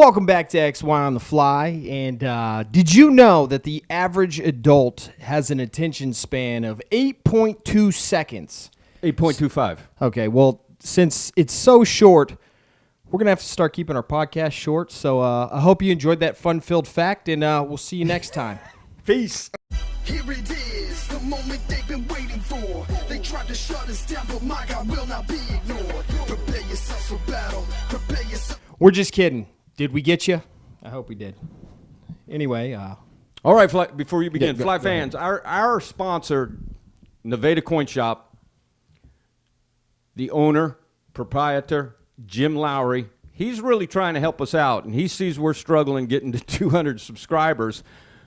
Welcome back to XY on the Fly. And did you know that the average adult has an attention span of 8.2 seconds? 8.25. Okay, well, since it's so short, we're going to have to start keeping our podcast short. So I hope you enjoyed that fun-filled fact, and we'll see you next time. Peace. Here it is, the moment they've been waiting for. They tried to shut us down, but my God will not be ignored. Prepare yourself for battle. Prepare yourself. We're just kidding. Did we get you? I hope we did. Anyway. All right, Fly, before you begin, go Fly ahead. fans, our sponsor, Nevada Coin Shop, the owner, proprietor, Jim Lowry, he's really trying to help us out, and he sees we're struggling getting to 200 subscribers.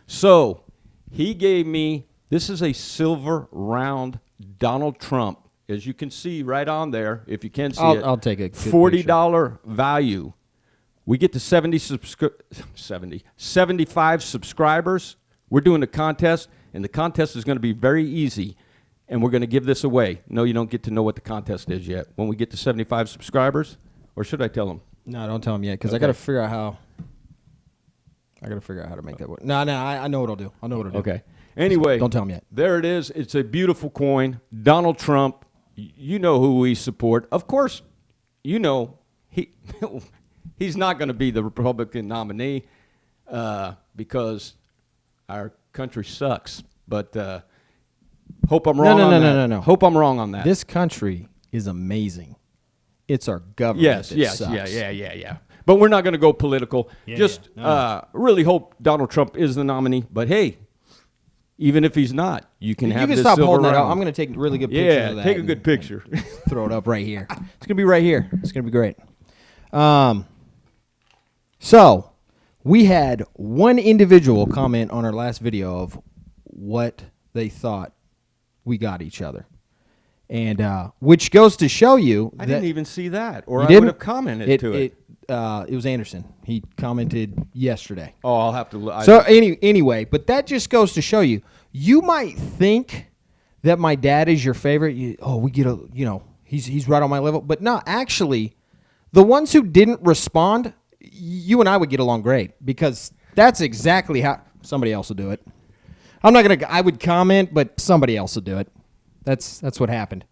So he gave me, this is a silver round Donald Trump, as you can see right on there, if you can see it. I'll take a good $40 value. We get to 75 subscribers. We're doing a contest, and the contest is going to be very easy, and we're going to give this away. No, you don't get to know what the contest is yet. When we get to 75 subscribers, or should I tell them? No, don't tell him yet, because I Okay. got to figure out how. I got to figure out how to make that work. No, I know what I'll do. I know what I'll do. Okay. Anyway, Don't tell him yet. There it is. It's a beautiful coin. Donald Trump. You know who we support. Of course, you know he's not going to be the Republican nominee because our country sucks. But hope I'm wrong on that. No. Hope I'm wrong on that. This country is amazing. It's our government. Yes, that sucks. yeah. But we're not going to go political. Really hope Donald Trump is the nominee. But hey, even if he's not, you can You have can this stop silver holding that round. up. I'm going to take really good pictures of that. Yeah, take a and good picture. throw it up right here. It's going to be right here. It's going to be great. So we had one individual comment on our last video of what they thought we got each other. And which goes to show you I that didn't even see that, or you I didn't? would have commented to it. It was Anderson. He commented yesterday. Oh, I'll have to look. So anyway, but that just goes to show you, you might think that my dad is your favorite. We get he's right on my level. But no, actually, the ones who didn't respond, you and I would get along great because that's exactly how somebody else will do it. I would comment, but somebody else will do it. That's what happened.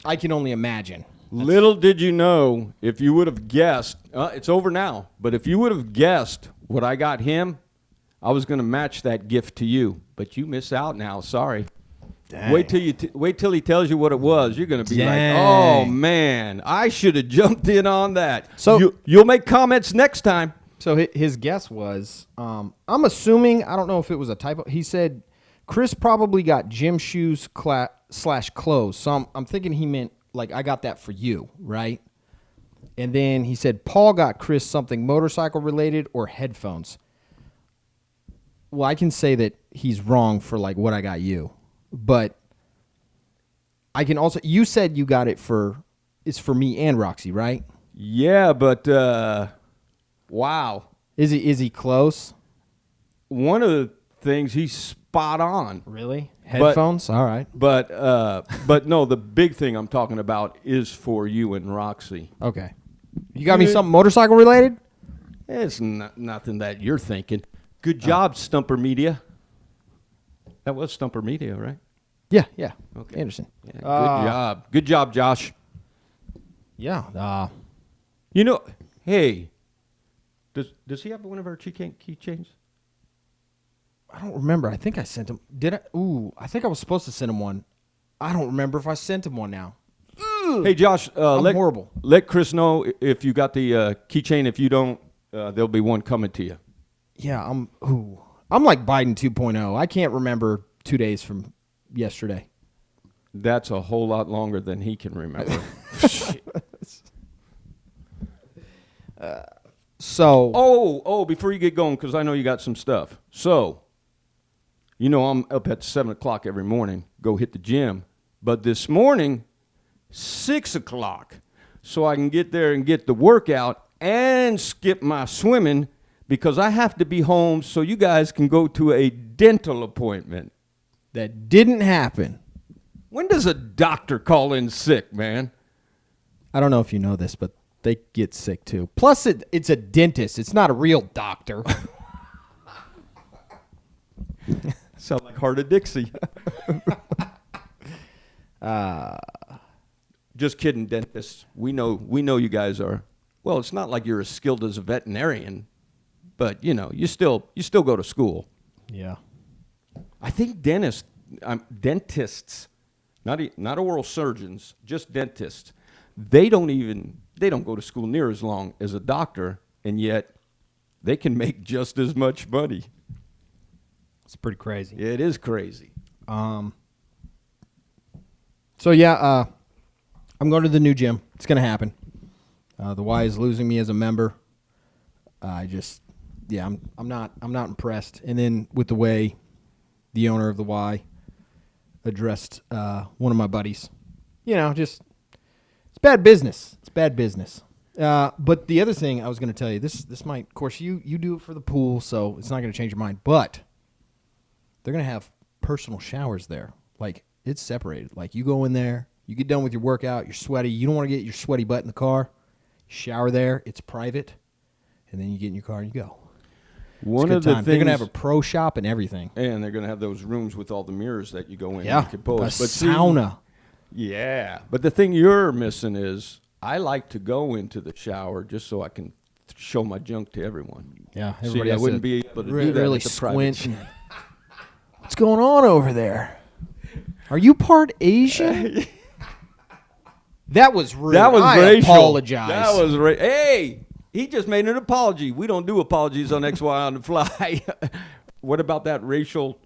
I can only imagine. Little did you know, if you would have guessed, it's over now, but if you would have guessed what I got him, I was going to match that gift to you. But you miss out now. Sorry. Dang. Wait till he tells you what it was. You're going to be Dang. like, oh, man, I should have jumped in on that. So- you'll make comments next time. So his guess was, I'm assuming, I don't know if it was a typo. He said, Chris probably got gym shoes / clothes. So I'm thinking he meant, like, I got that for you, right? And then he said, Paul got Chris something motorcycle related or headphones. Well, I can say that he's wrong for, like, what I got you. But I can also, you said you got it's for me and Roxy, right? Yeah, but wow. Is he close? One of the things he's spot on. Really? Headphones? All right. But no, the big thing I'm talking about is for you and Roxy. Okay. You got me something motorcycle related? It's nothing that you're thinking. Good job, Stumper Media. That was Stumper Media, right? Yeah. Okay. Anderson. Yeah, good job. Good job, Josh. Yeah. You know, hey, does he have one of our keychains? I don't remember. I think I sent him. Did I? Ooh, I think I was supposed to send him one. I don't remember if I sent him one now. Hey, Josh, horrible. Let Chris know if you got the keychain. If you don't, there'll be one coming to you. Yeah, I'm like Biden 2.0. I can't remember 2 days from yesterday. That's a whole lot longer than he can remember. So. Oh, before you get going, because I know you got some stuff. So, you know I'm up at 7 o'clock every morning, go hit the gym. But this morning, 6 o'clock, so I can get there and get the workout and skip my swimming because I have to be home so you guys can go to a dental appointment. That didn't happen. When does a doctor call in sick, man? I don't know if you know this, but They get sick too. Plus, it's a dentist. It's not a real doctor. Sound like Heart of Dixie. Just kidding, dentists. We know you guys are. Well, it's not like you're as skilled as a veterinarian, but you still go to school. Yeah. I think dentists, not oral surgeons, just dentists. They don't go to school near as long as a doctor, and yet they can make just as much money. It's pretty crazy. It is crazy. So yeah, I'm going to the new gym. It's going to happen. The Y is losing me as a member. I'm not impressed. And then with the way the owner of the Y addressed one of my buddies, it's bad business. It's bad business. But the other thing I was going to tell you, this might, of course, you do it for the pool, so it's not going to change your mind. But they're going to have personal showers there. Like, it's separated. Like, you go in there, you get done with your workout, you're sweaty. You don't want to get your sweaty butt in the car. Shower there. It's private. And then you get in your car and you go. One of the things, they're going to have a pro shop and everything. And they're going to have those rooms with all the mirrors that you go in Yeah, and compose. a sauna. Yeah. But the thing you're missing is I like to go into the shower just so I can show my junk to everyone. Yeah, See, everybody I has wouldn't to be able to do that really at the private squint. What's going on over there? Are you part Asian? That was rude. That was I racial. apologize. That was hey, he just made an apology. We don't do apologies on XY on the fly. What about that racial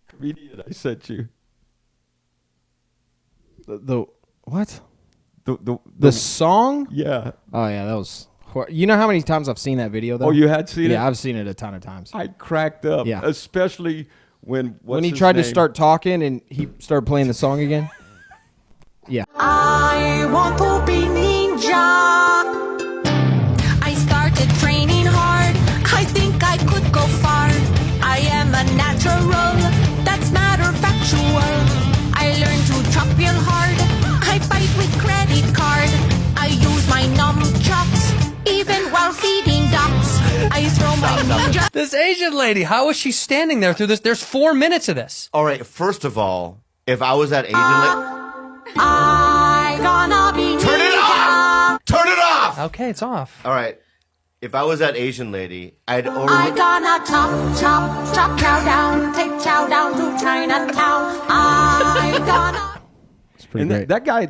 comedian I sent you? the what? The song? yeah. Oh yeah, that was. You know how many times I've seen that video though? Oh, you had seen it? Yeah, I've seen it a ton of times. I cracked up. Yeah. Especially when When he tried to start talking and he started playing the song again. Yeah. I want to be ninja. I started training hard. I think I could go far. I am a natural. That's matter factual. I learned to chop real hard. I fight with credit card. I use my nunchucks even while feeding ducks. I throw my ninja. This Asian lady, how is she standing there through this? There's 4 minutes of this. All right, first of all, if I was that Asian lady... I gonna be ninja. Turn it off! Turn it off! Okay, it's off. All right, if I was that Asian lady, I'd order... I gonna chop chow down, take chow down to Chinatown. I gonna... It's pretty And great. that guy,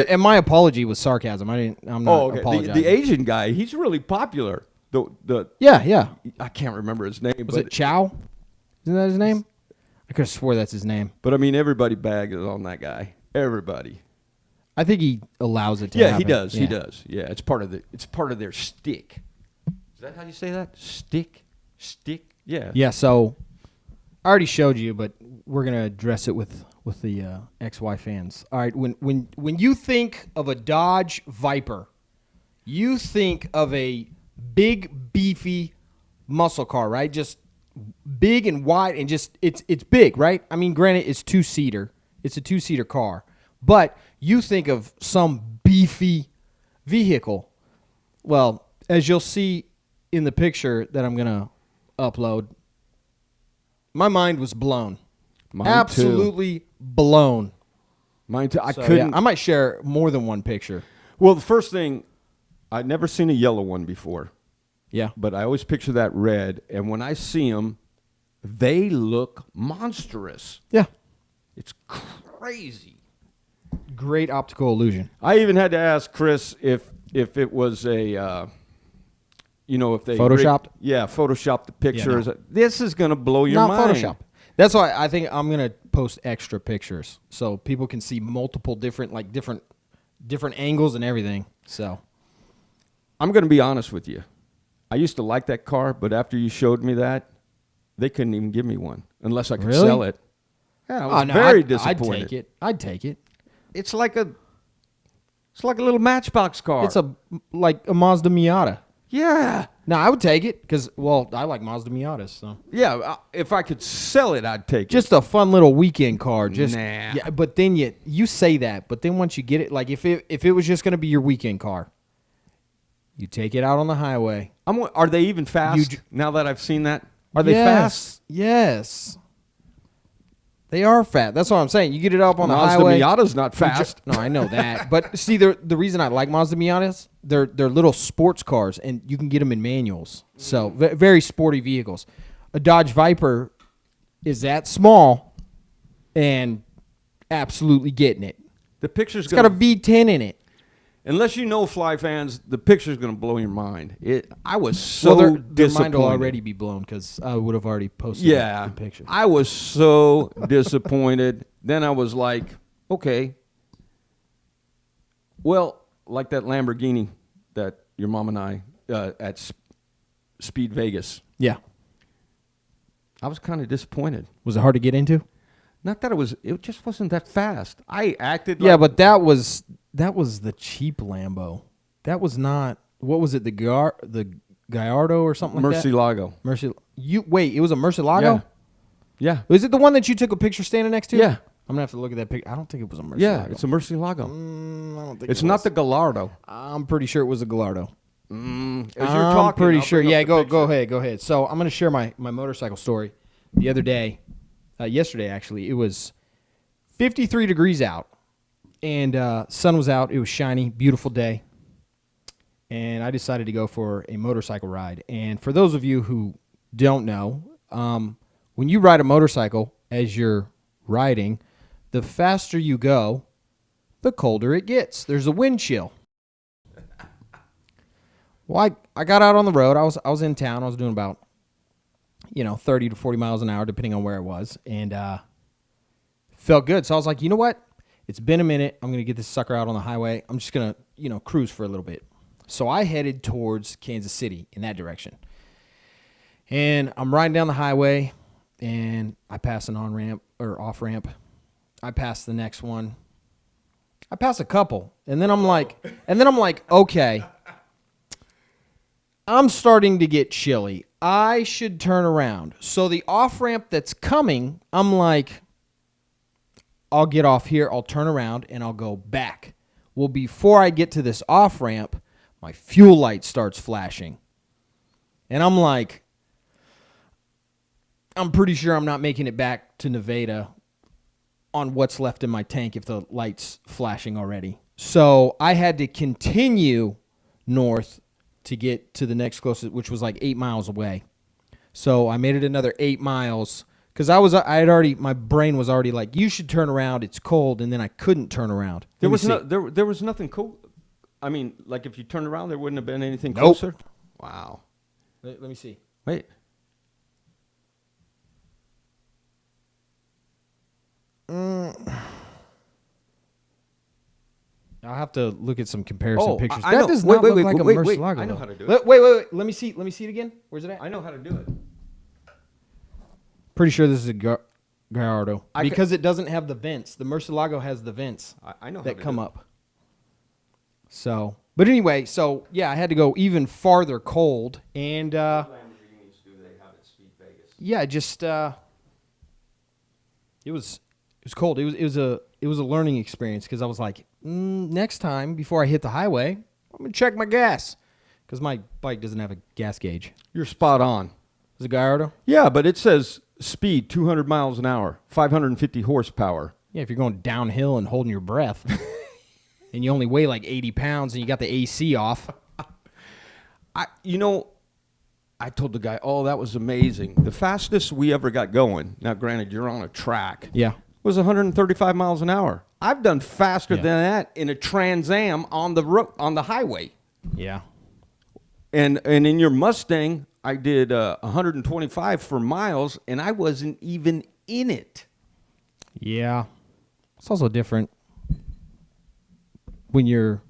and my apology was sarcasm. I'm not apologizing. The Asian guy, he's really popular. Yeah. I can't remember his name. Was it Chow? Isn't that his name? I could have swore that's his name. But I mean, everybody bags on that guy. Everybody. I think he allows it to Yeah, happen. he does. Yeah. He does. Yeah, it's part of their stick. Is that how you say that? Stick. Yeah. Yeah, so I already showed you, but we're gonna address it with the XY fans. All right, when you think of a Dodge Viper, you think of a big, beefy muscle car, right? Just big and wide, and just it's big, right? I mean, granted, it's two-seater. It's a two-seater car, but you think of some beefy vehicle. Well, as you'll see in the picture that I'm gonna upload, my mind was blown. Mine Absolutely blown. Mine too. I So, couldn't. yeah, I might share more than one picture. Well, the first thing, I'd never seen a yellow one before, Yeah. but I always picture that red. And when I see them, they look monstrous. Yeah. It's crazy. Great optical illusion. I even had to ask Chris if it was a, if they Photoshopped? Photoshopped the pictures. no. This is gonna blow your Not mind. Photoshop. That's why I think I'm gonna post extra pictures so people can see multiple different angles and everything. So I'm gonna be honest with you. I used to like that car, but after you showed me that, they couldn't even give me one unless I could Really? sell it. Yeah, I was very disappointed. I'd take it. It's like a little Matchbox car. It's like a Mazda Miata. yeah. No, I would take it because I like Mazda Miatas. So Yeah, if I could sell it, I'd take it. just a fun little weekend car. Just Nah. yeah, but then you say that, but then once you get it, like if it was just gonna be your weekend car, You take it out on the highway. Are they even fast? You Now that I've seen that, are they Yes, fast? Yes. They are fast. That's what I'm saying. You get it up on the Mazda highway. Miata's not fast. No, I know that. But see, the reason I like Mazda Miatas, they're little sports cars, and you can get them in manuals. So very sporty vehicles. A Dodge Viper is that small and absolutely getting it. The picture's It's got a V10 in it. Unless you know Fly fans, the picture's going to blow your mind. I was so Their disappointed. mind will already be blown because I would have already posted Yeah, the picture. I was so disappointed. Then I was like, okay. Well, like that Lamborghini that your mom and I at Speed Vegas. Yeah. I was kind of disappointed. Was it hard to get into? Not that it just wasn't that fast. I acted Yeah, like, but that was the cheap Lambo. That was not. What was it? The Gallardo or something like that. Murcielago. Wait, it was a Murcielago. Yeah. Was it the one that you took a picture standing next to? Yeah. I'm gonna have to look at that picture. I don't think it was a Murcielago. Yeah, it's a Murcielago. I don't think It's it not was. the Gallardo. I'm pretty sure it was a Gallardo. As you're I'm talking, pretty I'll sure. bring up Yeah, the go picture. ahead, go ahead. So I'm gonna share my motorcycle story. The other day, yesterday actually, it was 53 degrees out, and sun was out. It was shiny, beautiful day, and I decided to go for a motorcycle ride. And for those of you who don't know, when you ride a motorcycle as you're riding, the faster you go, the colder it gets. There's a wind chill. Well, I got out on the road. I was in town. I was doing about 30 to 40 miles an hour, depending on where it was, and felt good. So I was like, you know what? It's been a minute. I'm gonna get this sucker out on the highway. I'm just gonna cruise for a little bit. So I headed towards Kansas City in that direction, and I'm riding down the highway, and I pass an on ramp or off ramp. I pass the next one. I pass a couple, and then I'm like, okay. I'm starting to get chilly. I should turn around. So the off-ramp that's coming, I'm like, I'll get off here, I'll turn around, and I'll go back. Well, before I get to this off-ramp, my fuel light starts flashing. And I'm like, I'm pretty sure I'm not making it back to Nevada on what's left in my tank if the light's flashing already. So I had to continue north to get to the next closest, which was like 8 miles away. So I made it another 8 miles because my brain was already like, you should turn around. It's cold, and then I couldn't turn around. There was nothing cool. I mean, like if you turned around, there wouldn't have been anything Nope. closer. Wow. Let me see. Wait. I'll have to look at some comparison Oh, pictures. I That know. does Wait, not wait, look like a wait, wait. Murcielago. I know though. how to do it. Wait. Let me see it again. Where's it at? I know how to do it. Pretty sure this is a Gallardo I because it doesn't have the vents. The Murcielago has the vents I know how that to come do it. up. So, but anyway, yeah, I had to go even farther cold, and yeah, just it was cold. It was a learning experience because I was like, next time before I hit the highway, I'm gonna check my gas because my bike doesn't have a gas gauge. You're spot on. Is it Gallardo? Yeah, but it says speed 200 miles an hour, 550 horsepower. Yeah, if you're going downhill and holding your breath, and you only weigh like 80 pounds, and you got the AC off. I told the guy, oh, that was amazing. The fastest we ever got going, now granted, you're on a track, Yeah. was 135 miles an hour. I've done faster Yeah. than that in a Trans Am on the highway. Yeah. And in your Mustang, I did 125 for miles, and I wasn't even in it. Yeah. It's also different when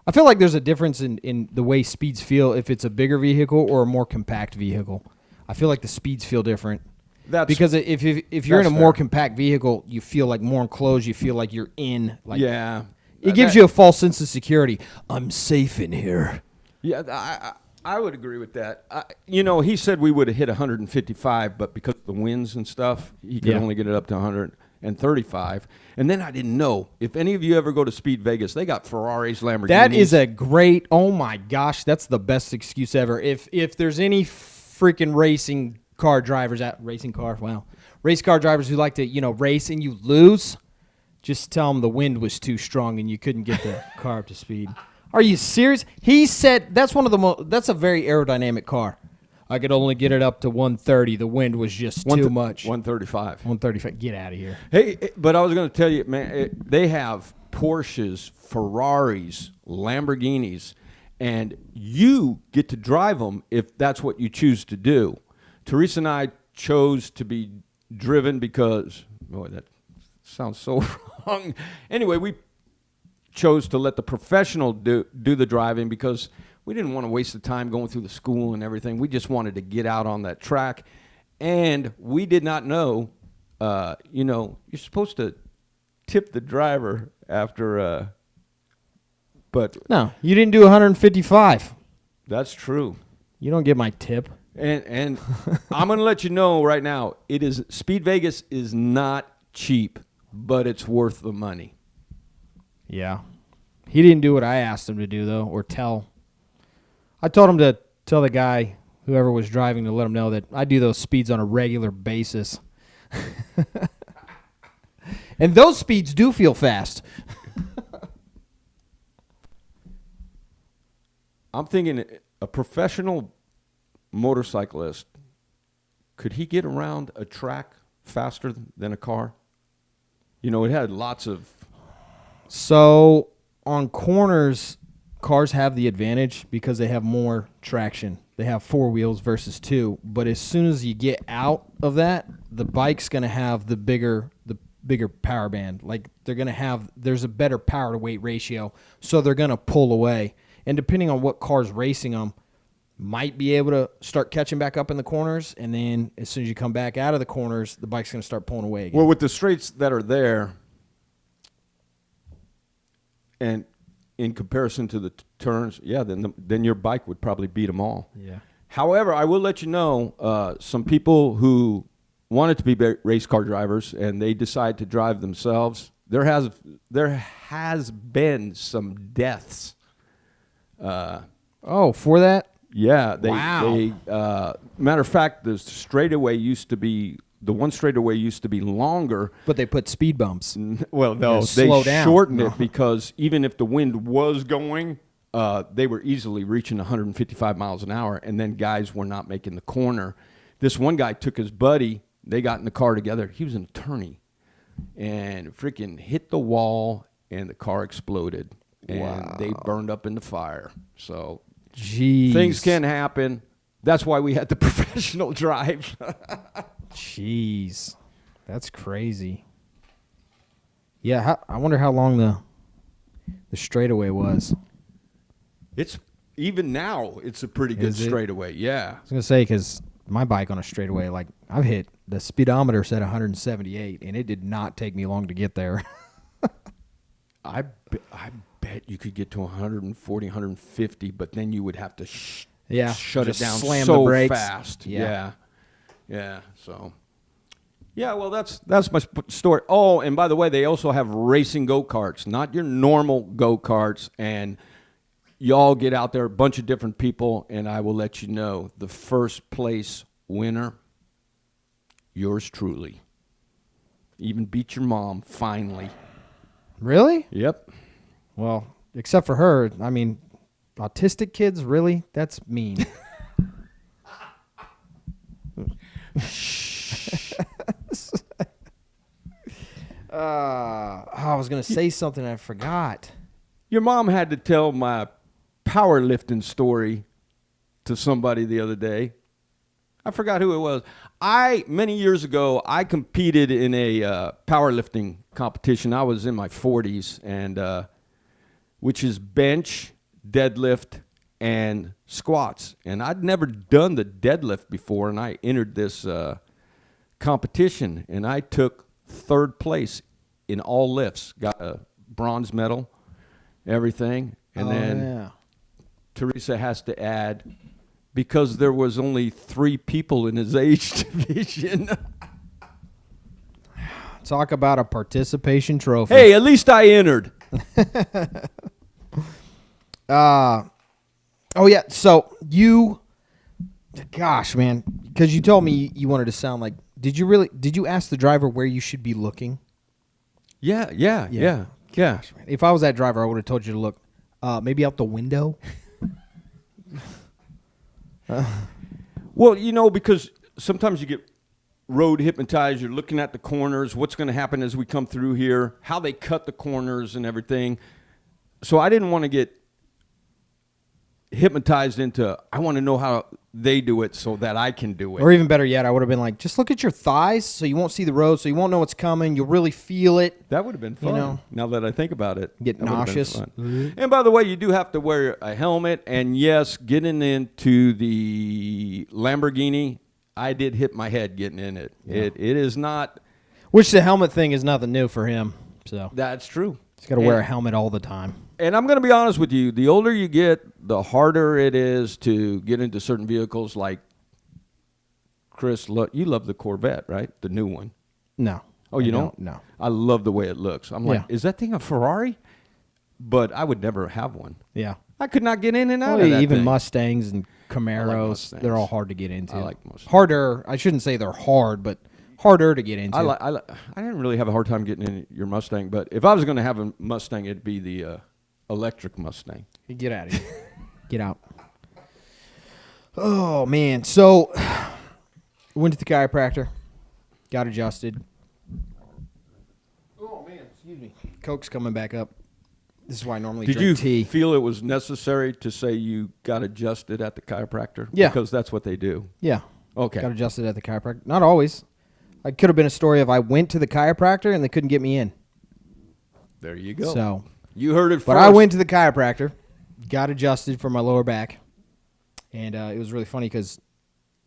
I feel like there's a difference in the way speeds feel if it's a bigger vehicle or a more compact vehicle. I feel like the speeds feel different. Because if you're in a that's more fair. compact vehicle, you feel like more enclosed. You feel like you're in. Like Yeah. It gives you a false sense of security. I'm safe in here. Yeah, I would agree with that. He said we would have hit 155, but because of the winds and stuff, he could Yeah. only get it up to 100. and 35. And then I didn't know. If any of you ever go to Speed Vegas, they got Ferraris, Lamborghinis. That is a great. Oh my gosh, that's the best excuse ever. If there's any freaking racing car drivers race car drivers who like to race and you lose, just tell them the wind was too strong and you couldn't get the car up to speed. Are you serious? He said that's that's a very aerodynamic car. I could only get it up to 130. The wind was just too much. 135. 135. Get out of here. Hey, but I was going to tell you, man, they have Porsches, Ferraris, Lamborghinis, and you get to drive them if that's what you choose to do. Teresa and I chose to be driven because, boy, that sounds so wrong. Anyway, we chose to let the professional do the driving because we didn't want to waste the time going through the school and everything. We just wanted to get out on that track. And we did not know, you're supposed to tip the driver after, but No, you didn't do 155. that's true. You don't get my tip. And I'm going to let you know right now, Speed Vegas is not cheap, but it's worth the money. Yeah. He didn't do what I asked him to do, though, or tell. I told him to tell the guy, whoever was driving, to let him know that I do those speeds on a regular basis. And those speeds do feel fast. I'm thinking a professional motorcyclist, could he get around a track faster than a car? It had lots of... So on corners, cars have the advantage because they have more traction. They have 4 wheels versus 2. But as soon as you get out of that, the bike's going to have the bigger power band. Like there's a better power to weight ratio, so they're going to pull away. And depending on what car's racing them, might be able to start catching back up in the corners, and then as soon as you come back out of the corners, the bike's going to start pulling away again. Well, with the straights that are there, and in comparison to the turns, then your bike would probably beat them all. Yeah. However, I will let you know, some people who wanted to be race car drivers and they decide to drive themselves, there has been some deaths. For that? Yeah. Wow. Matter of fact, the one straightaway used to be longer. But they put speed bumps. Well, no, Yeah, they slow down. shortened it because even if the wind was going, they were easily reaching 155 miles an hour, and then guys were not making the corner. This one guy took his buddy. They got in the car together. He was an attorney, and freaking hit the wall, and the car exploded, and they burned up in the fire. So Jeez. things can happen. That's why we had the professional drive. Jeez. That's crazy. Yeah, I wonder how long the straightaway was. It's even now. It's a pretty good Is it? straightaway. Yeah. I was going to say, because my bike on a straightaway, like, I've hit the speedometer set 178, and it did not take me long to get there. I bet you could get to 140, 150, but then you would have to shut it just down slam so the brakes. fast. Yeah. Yeah. So, yeah. Well, that's my story. Oh, and by the way, they also have racing go-karts, not your normal go-karts, and y'all get out there, a bunch of different people, and I will let you know the first place winner, yours truly. Even beat your mom finally. Really? Yep. Well, except for her. I mean, autistic kids, really? That's mean. I was going to say something I forgot. Your mom had to tell my powerlifting story to somebody the other day. I forgot who it was. Many years ago, I competed in a powerlifting competition. I was in my 40s, and which is bench, deadlift, and squats. And I'd never done the deadlift before, and I entered this competition, and I took 3rd place in all lifts. Got a bronze medal, everything. And then Teresa has to add, because there was only 3 people in his age division. Talk about a participation trophy. Hey, at least I entered. Oh yeah. So gosh, man, because you told me you wanted to sound like. Did you ask the driver where you should be looking? Yeah. Gosh, man. If I was that driver, I would have told you to look maybe out the window. Well, because sometimes you get road hypnotized. You're looking at the corners, what's going to happen as we come through here, how they cut the corners and everything. So I didn't want to get hypnotized into, I want to know how they do it so that I can do it. Or even better yet, I would have been like, just look at your thighs so you won't see the road, so you won't know what's coming. You'll really feel it. That would have been fun. Now that I think about it. Get that would have been nauseous. fun. And by the way, you do have to wear a helmet. And yes, getting into the Lamborghini, I did hit my head getting in it. Yeah. It is not. Which the helmet thing is nothing new for him. So That's true. He's got to wear a helmet all the time. And I'm going to be honest with you. The older you get, the harder it is to get into certain vehicles. Like Chris, you love the Corvette, right? The new one. No. Oh, you don't? No. I love the way it looks. I'm like, is that thing a Ferrari? But I would never have one. Yeah. I could not get in and out of that even thing. Mustangs and Camaros, Mustangs. they're all hard to get into. I like Mustangs. Harder. I shouldn't say they're hard, but harder to get into. I didn't really have a hard time getting in your Mustang, but if I was going to have a Mustang, it'd be the electric Mustang. Get out of here. Get out. Oh, man. So, went to the chiropractor. Got adjusted. Oh, man. Excuse me. Coke's coming back up. This is why I normally Did drink you tea. feel it was necessary to say you got adjusted at the chiropractor? Yeah. Because that's what they do. Yeah. Okay. Got adjusted at the chiropractor. Not always. It could have been a story of I went to the chiropractor and they couldn't get me in. There you go. So, you heard it first. but I went to the chiropractor, got adjusted for my lower back, and it was really funny because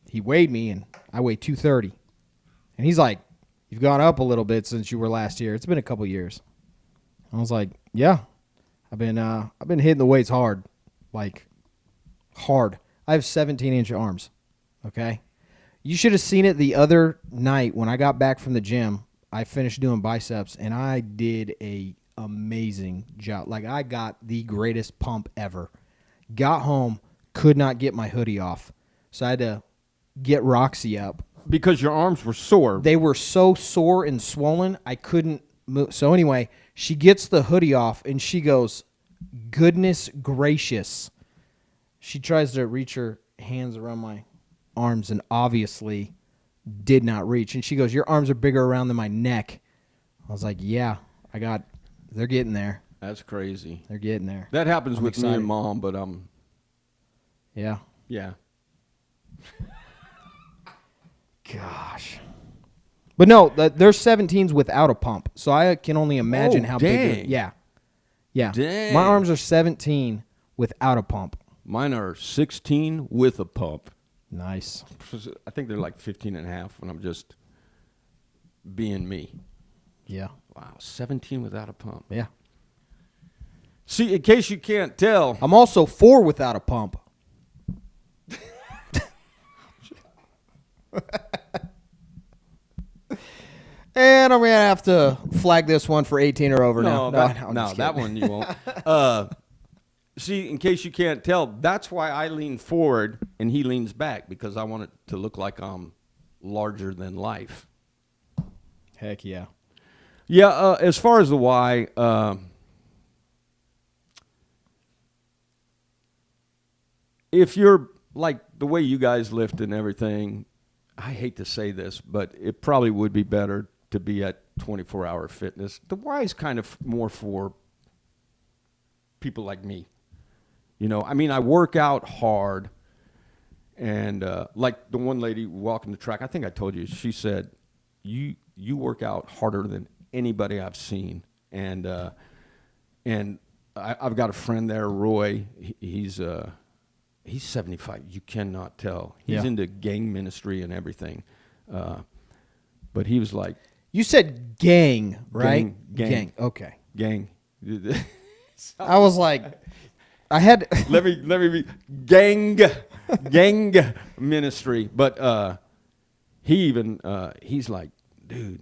he weighed me and I weighed 230, and he's like, "You've gone up a little bit since you were last year. It's been a couple years." I was like, "Yeah, I've been hitting the weights hard, like hard. I have 17-inch arms. Okay, you should have seen it the other night when I got back from the gym. I finished doing biceps, and I did a amazing job. Like, I got the greatest pump ever. Got home, could not get my hoodie off, so I had to get Roxy up. Because your arms were sore. They were so sore and swollen, I couldn't move. So anyway, she gets the hoodie off, and she goes, "Goodness gracious." She tries to reach her hands around my arms and obviously did not reach. And she goes, "Your arms are bigger around than my neck." I was like, "Yeah, they're getting there. That's crazy. They're getting there." That happens I'm with me excited. and Mom, but Yeah. yeah. Gosh. But no, there's 17s without a pump. So I can only imagine how big. dang. Yeah. Yeah. Dang. My arms are 17 without a pump. Mine are 16 with a pump. Nice. I think they're like 15 and a half when I'm just being me. Yeah. Wow, 17 without a pump. Yeah. See, in case you can't tell, I'm also 4 without a pump. And I'm going to have to flag this one for 18 or over now. I'm just that kidding. one you won't. See, in case you can't tell, that's why I lean forward and he leans back, because I want it to look like I'm larger than life. Heck yeah. Yeah, as far as the why, if you're like the way you guys lift and everything, I hate to say this, but it probably would be better to be at 24-hour fitness. The why is kind of more for people like me. You know, I mean, I work out hard, and like the one lady walking the track, I think I told you, she said, you work out harder than anybody I've seen. And I've got a friend there, Roy. He's 75. You cannot tell. He's into gang ministry and everything. But he was like, You said gang, right? Gang. Okay. gang. I was like, I had. let me be gang ministry. But he even he's like, dude,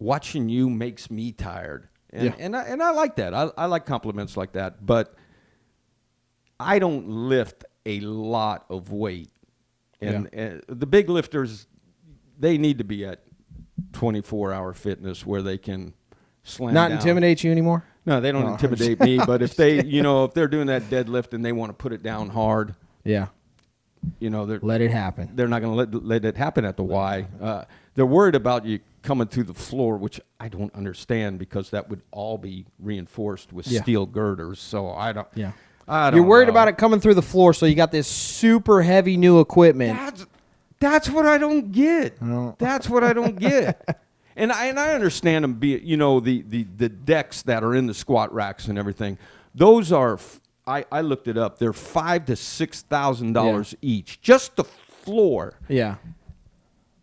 watching you makes me tired. And, Yeah. and I like that. I like compliments like that. But I don't lift a lot of weight. And the big lifters, they need to be at 24-hour fitness where they can slam Not down. intimidate you anymore? No, they don't intimidate me. But if they, if they're doing that deadlift and they want to put it down hard, Yeah. they're Let it happen. they're not going to let it happen at the Y. They're worried about you coming through the floor, which I don't understand because that would all be reinforced with Yeah. steel girders. So I don't. Yeah. I don't You're worried know. about it coming through the floor, so you got this super heavy new equipment. That's what I don't get. That's what I don't get. And I understand them. The decks that are in the squat racks and everything. Those are. I looked it up. They're $5,000 to $6,000 each, just the floor. Yeah.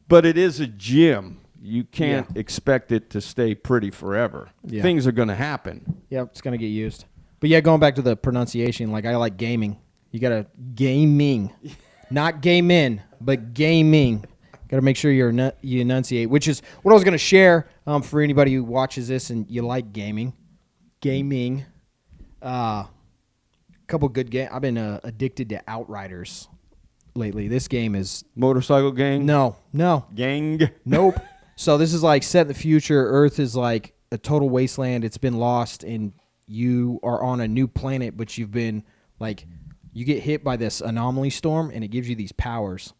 But it is a gym. You can't expect it to stay pretty forever. Yeah. Things are going to happen. Yep, it's going to get used. But yeah, going back to the pronunciation, like I like gaming. You got to gaming. Not gaming, but gaming. Got to make sure you enunciate, which is what I was going to share for anybody who watches this and you like gaming. Gaming. Couple good games. I've been addicted to Outriders lately. This game is Motorcycle gang? no. Gang? Nope. So this is like set in the future. Earth is like a total wasteland. It's been lost, and you are on a new planet, but you've been like, you get hit by this anomaly storm, and it gives you these powers.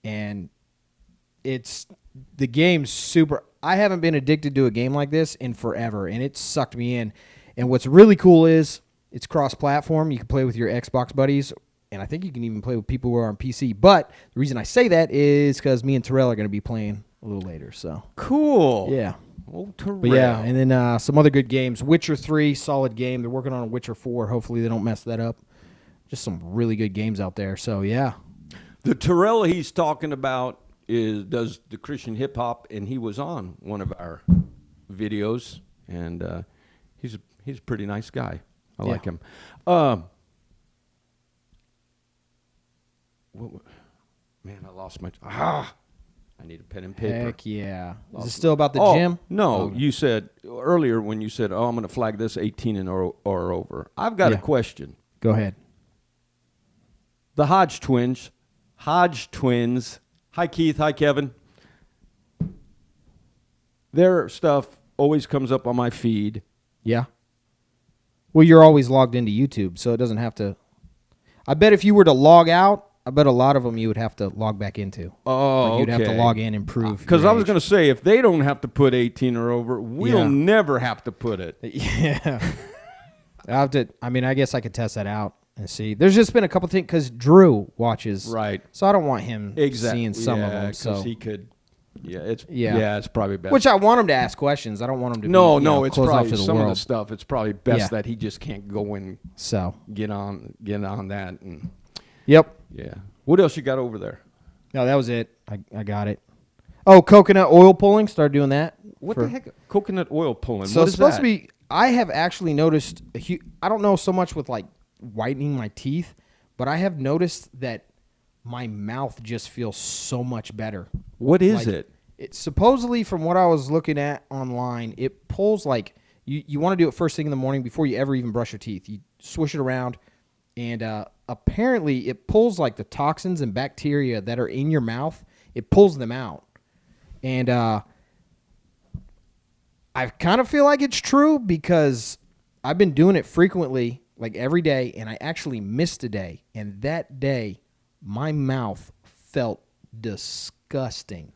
And the game's super. I haven't been addicted to a game like this in forever, and it sucked me in. And what's really cool is it's cross-platform. You can play with your Xbox buddies, and I think you can even play with people who are on PC. But the reason I say that is because me and Terrell are going to be playing a little later. So Cool. yeah. Oh, Terrell. But yeah, and then some other good games. Witcher 3, solid game. They're working on a Witcher 4. Hopefully they don't mess that up. Just some really good games out there. So yeah. The Terrell he's talking about does the Christian hip hop, and he was on one of our videos, and he's a pretty nice guy. I like him. Man, I lost my. I need a pen and paper. Heck yeah. Is it still about the gym? No, Oh. you said earlier when you said, "Oh, I'm going to flag this 18 and or over." I've got a Yeah. question. Go ahead. The Hodge twins. Hi, Keith. Hi, Kevin. Their stuff always comes up on my feed. Yeah. Well, you're always logged into YouTube, so it doesn't have to. I bet if you were to log out, I bet a lot of them you would have to log back into. Oh, Like you'd have to okay. log in and prove. Because your I was age. going to say, if they don't have to put 18 or over, we'll Yeah. never have to put it. Yeah. I guess I could test that out and see. There's just been a couple things because Drew watches. Right. So I don't want him Exactly. seeing some of them. So he could. Yeah, Yeah. it's probably best. which I want him to ask questions. I don't want him to no, be, you know, it's closed off probably to the some world. of the stuff. It's probably best Yeah. that he just can't go and So get on that. And yep. yeah. What else you got over there? No, that was it. I got it. Oh, coconut oil pulling. Start doing that. What the heck? Coconut oil pulling. So what it's is supposed that? to be. I have actually noticed. I don't know so much with like whitening my teeth, but I have noticed that my mouth just feels so much better. What is Like, it? It's supposedly, from what I was looking at online, it pulls like you want to do it first thing in the morning before you ever even brush your teeth. You swish it around, and apparently it pulls like the toxins and bacteria that are in your mouth. It pulls them out, and I kind of feel like it's true because I've been doing it frequently, like every day, and I actually missed a day, and that day my mouth felt disgusting.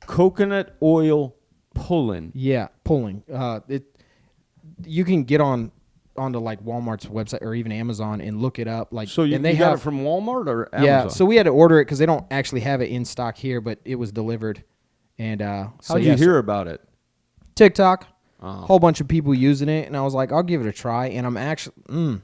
Coconut oil pulling. Yeah, pulling. You can get onto like Walmart's website or even Amazon and look it up. Like, So you, and they you got have it from Walmart or Amazon? yeah. So we had to order it because they don't actually have it in stock here, but it was delivered. And how so did yeah, you hear about it? TikTok, Oh. whole bunch of people using it, and I was like, I'll give it a try. And I'm actually,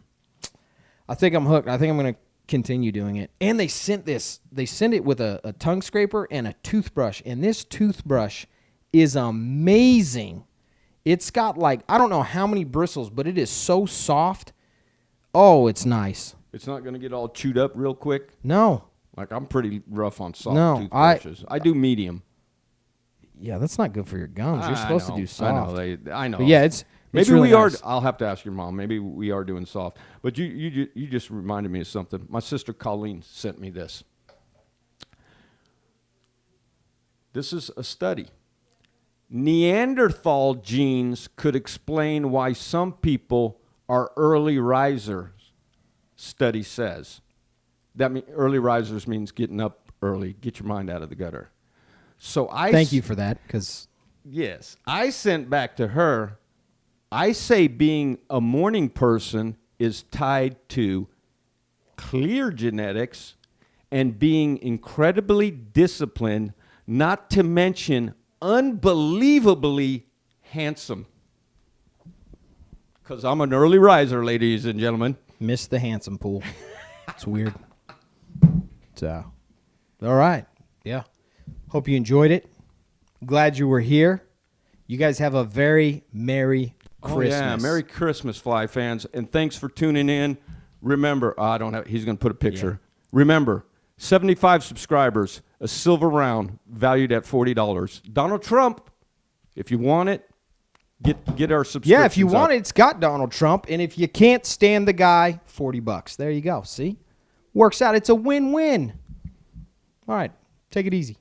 I think I'm hooked. I think I'm gonna continue doing it. And they sent it with a tongue scraper and a toothbrush, and this toothbrush is amazing. It's got like, I don't know how many bristles, but it is so soft. Oh, it's nice. It's not going to get all chewed up real quick. No. Like I'm pretty rough on soft No, toothbrushes. I do medium. Yeah, that's not good for your gums. You're supposed to do soft. I know. But yeah, it's maybe really we are. nice. I'll have to ask your mom. Maybe we are doing soft. But you just reminded me of something. My sister Colleen sent me this. This is a study. Neanderthal genes could explain why some people are early risers. Study says. That early risers means getting up early. Get your mind out of the gutter. So Thank you for that, because Yes. I sent back to her, I say being a morning person is tied to clear genetics and being incredibly disciplined, not to mention unbelievably handsome. Because I'm an early riser, ladies and gentlemen. missed the handsome pool. It's weird. So, all right. Yeah. Hope you enjoyed it. Glad you were here. You guys have a very Merry Christmas. Oh, yeah. Merry Christmas, Fly fans. And thanks for tuning in. Remember, he's going to put a picture. Yeah. Remember, 75 subscribers, a silver round valued at $40. Donald Trump, if you want it, get our subscriptions. Yeah, if you want it, it's got Donald Trump. And if you can't stand the guy, $40. There you go. See? Works out. It's a win-win. All right. Take it easy.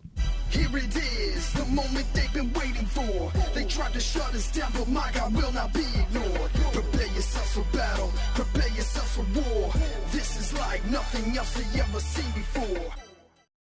Here it is, the moment they've been waiting for. They tried to shut us down, but my God will not be ignored. Prepare yourselves for battle, prepare yourselves for war. This is like nothing else they ever seen before.